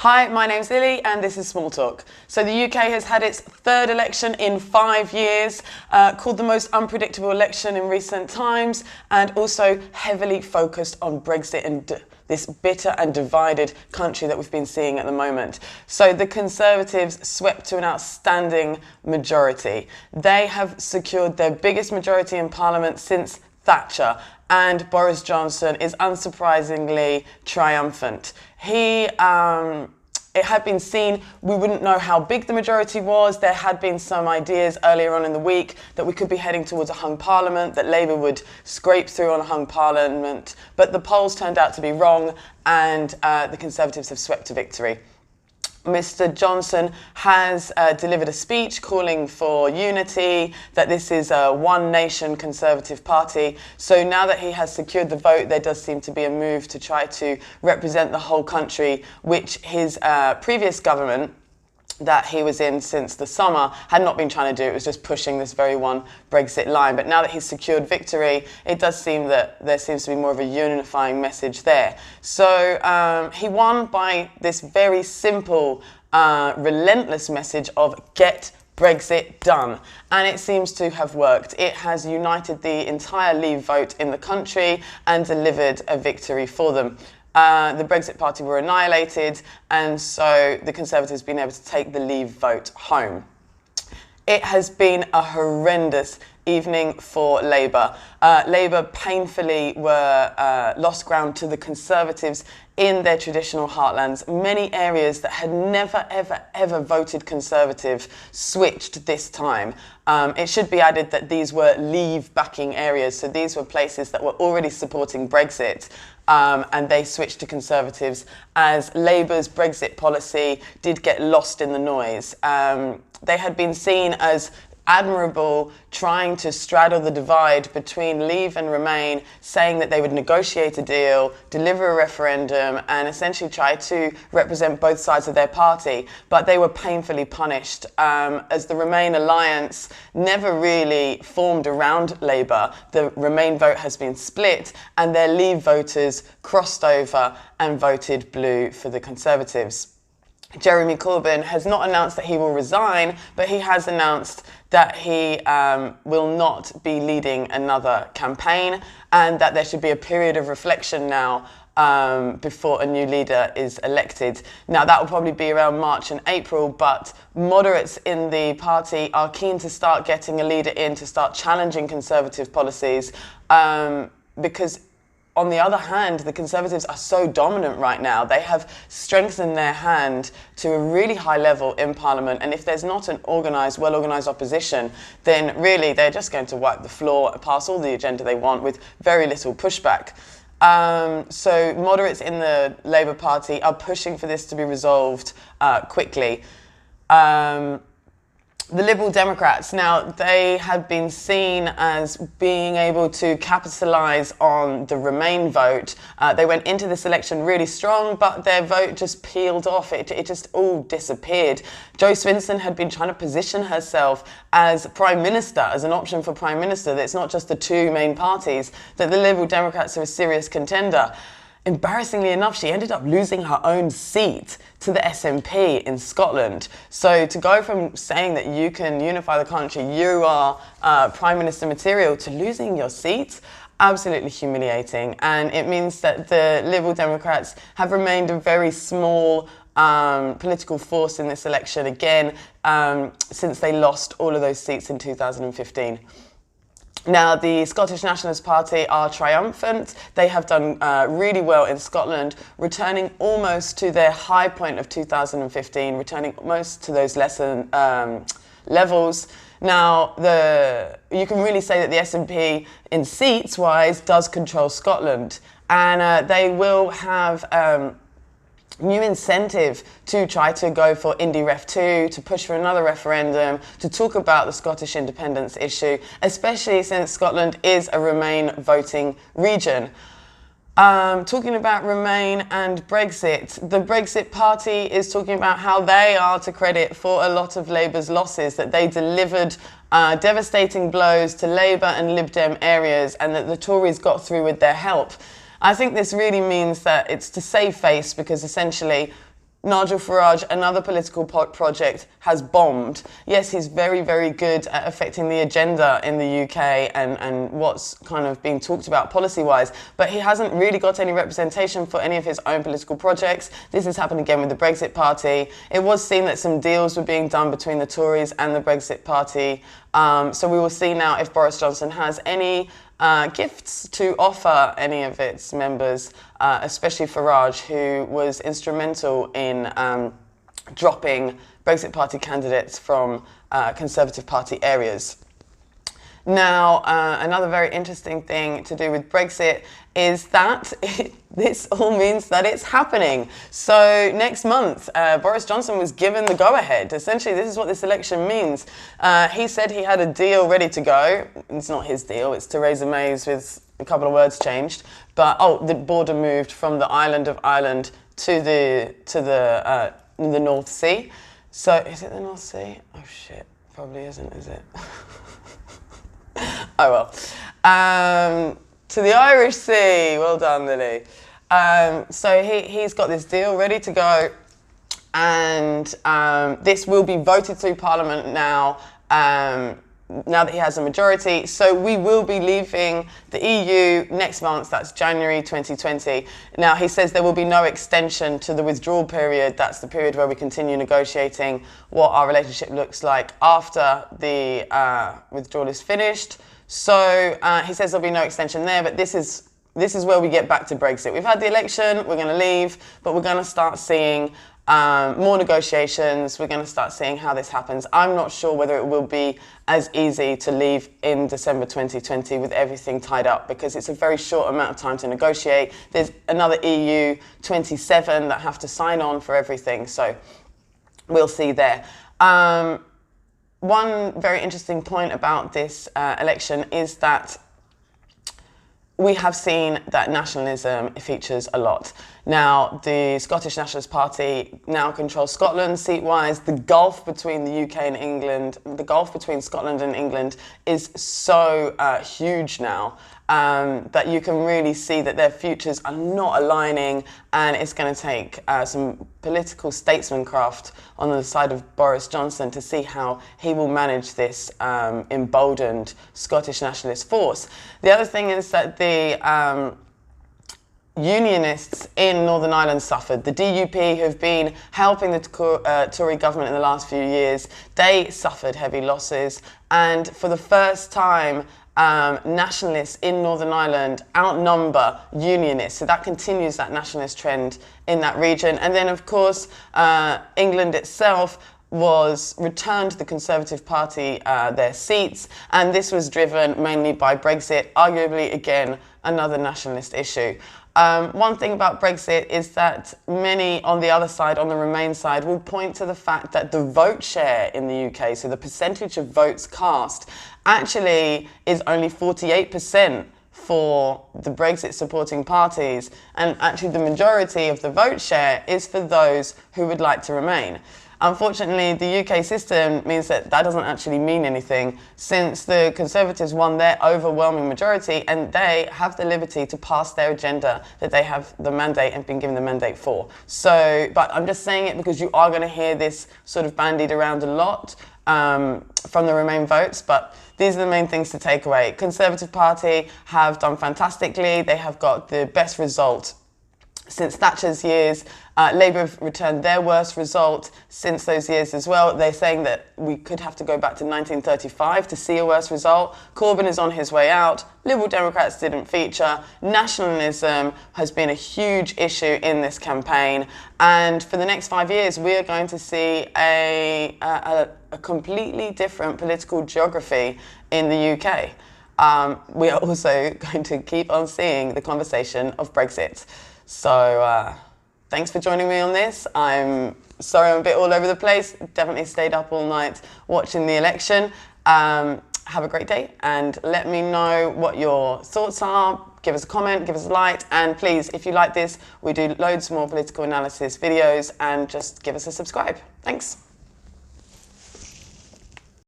Hi, my name's Lily and this is Small Talk. So the UK has had its third election in 5 years, called the most unpredictable election in recent times, and also heavily focused on Brexit and this bitter and divided country that we've been seeing at the moment. So the Conservatives swept to an outstanding majority. They have secured their biggest majority in Parliament since Thatcher, and Boris Johnson is unsurprisingly triumphant. It had been seen, we wouldn't know how big the majority was. There had been some ideas earlier on in the week that we could be heading towards a hung parliament, that Labour would scrape through on a hung parliament, but the polls turned out to be wrong, and the Conservatives have swept to victory. Mr. Johnson has delivered a speech calling for unity, that this is a one nation Conservative Party. So now that he has secured the vote, there does seem to be a move to try to represent the whole country, which his previous government that he was in since the summer had not been trying to do. It was just pushing this very one Brexit line. But now that he's secured victory, it does seem that there seems to be more of a unifying message there. So he won by this very simple, relentless message of get Brexit done. And it seems to have worked. It has united the entire Leave vote in the country and delivered a victory for them. The Brexit Party were annihilated, and so the Conservatives have been able to take the Leave vote home. It has been a horrendous evening for Labour. Labour painfully lost ground to the Conservatives in their traditional heartlands. Many areas that had never, ever, ever voted Conservative switched this time. It should be added that these were Leave-backing areas, so these were places that were already supporting Brexit, and they switched to Conservatives as Labour's Brexit policy did get lost in the noise. They had been seen as admirable, trying to straddle the divide between Leave and Remain, saying that they would negotiate a deal, deliver a referendum, and essentially try to represent both sides of their party. But they were painfully punished, as the Remain alliance never really formed around Labour. The Remain vote has been split, and their Leave voters crossed over and voted blue for the Conservatives. Jeremy Corbyn has not announced that he will resign, but he has announced that he will not be leading another campaign, and that there should be a period of reflection now before a new leader is elected. Now, that will probably be around March and April, but moderates in the party are keen to start getting a leader in to start challenging Conservative policies, because on the other hand, the Conservatives are so dominant right now. They have strengthened their hand to a really high level in Parliament, and if there's not an organised, well-organised opposition, then really they're just going to wipe the floor, pass all the agenda they want with very little pushback. So moderates in the Labour Party are pushing for this to be resolved quickly. The Liberal Democrats, now, they have been seen as being able to capitalise on the Remain vote. They went into this election really strong, but their vote just peeled off. It just all disappeared. Jo Swinson had been trying to position herself as Prime Minister, as an option for Prime Minister, that it's not just the two main parties, that the Liberal Democrats are a serious contender. Embarrassingly enough, she ended up losing her own seat to the SNP in Scotland. So to go from saying that you can unify the country, you are Prime Minister material, to losing your seat, absolutely humiliating. And it means that the Liberal Democrats have remained a very small political force in this election again, since they lost all of those seats in 2015. Now, the Scottish Nationalist Party are triumphant. They have done really well in Scotland, returning almost to their high point of 2015, returning almost to those lesser levels. Now, you can really say that the SNP, in seats-wise, does control Scotland, and they will have new incentive to try to go for Indy Ref 2, to push for another referendum, to talk about the Scottish independence issue, especially since Scotland is a Remain voting region. Talking about Remain and Brexit, the Brexit Party is talking about how they are to credit for a lot of Labour's losses, that they delivered devastating blows to Labour and Lib Dem areas, and that the Tories got through with their help. I think this really means that it's to save face, because essentially Nigel Farage, another political project, has bombed. Yes, he's very, very good at affecting the agenda in the UK and what's kind of being talked about policy-wise, but he hasn't really got any representation for any of his own political projects. This has happened again with the Brexit Party. It was seen that some deals were being done between the Tories and the Brexit Party. So we will see now if Boris Johnson has any gifts to offer any of its members, especially Farage, who was instrumental in dropping Brexit Party candidates from Conservative Party areas. Now, another very interesting thing to do with Brexit is that this all means that it's happening. So next month, Boris Johnson was given the go-ahead. Essentially, this is what this election means. He said he had a deal ready to go. It's not his deal, it's Theresa May's with a couple of words changed. But, the border moved from the island of Ireland to the North Sea. So, is it the North Sea? Oh shit, probably isn't, is it? Oh well. To the Irish Sea. Well done, Lily. So he's got this deal ready to go, and this will be voted through Parliament now. Now that he has a majority. So we will be leaving the EU next month, that's January 2020. Now he says there will be no extension to the withdrawal period. That's the period where we continue negotiating what our relationship looks like after the withdrawal is finished. So he says there'll be no extension there, but this is where we get back to Brexit. We've had the election, we're going to leave, but we're going to start seeing more negotiations. We're going to start seeing how this happens. I'm not sure whether it will be as easy to leave in December 2020 with everything tied up, because it's a very short amount of time to negotiate. There's another EU 27 that have to sign on for everything, so we'll see there. One very interesting point about this election is that we have seen that nationalism features a lot. Now, the Scottish Nationalist Party now controls Scotland seat-wise. The gulf between the UK and England, the gulf between Scotland and England is so huge now that you can really see that their futures are not aligning, and it's going to take some political statesmancraft on the side of Boris Johnson to see how he will manage this emboldened Scottish nationalist force. The other thing is that the Unionists in Northern Ireland suffered. The DUP have been helping the Tory government in the last few years. They suffered heavy losses, and for the first time, nationalists in Northern Ireland outnumber unionists. So that continues that nationalist trend in that region. And then, of course, England itself was returned to the Conservative Party their seats, and this was driven mainly by Brexit, arguably, again, another nationalist issue. One thing about Brexit is that many on the other side, on the Remain side, will point to the fact that the vote share in the UK, so the percentage of votes cast, actually is only 48% for the Brexit supporting parties, and actually the majority of the vote share is for those who would like to remain. Unfortunately, the UK system means that that doesn't actually mean anything, since the Conservatives won their overwhelming majority and they have the liberty to pass their agenda that they have the mandate and been given the mandate for. So, but I'm just saying it because you are going to hear this sort of bandied around a lot from the Remain votes, but these are the main things to take away. Conservative Party have done fantastically. They have got the best result since Thatcher's years. Labour have returned their worst result since those years as well. They're saying that we could have to go back to 1935 to see a worse result. Corbyn is on his way out. Liberal Democrats didn't feature. Nationalism has been a huge issue in this campaign. And for the next 5 years, we are going to see a completely different political geography in the UK. We are also going to keep on seeing the conversation of Brexit. So thanks for joining me on this. I'm sorry I'm a bit all over the place. Definitely stayed up all night watching the election. Have a great day and let me know what your thoughts are. Give us a comment, give us a like, and please, if you like this, we do loads more political analysis videos, and just give us a subscribe. Thanks.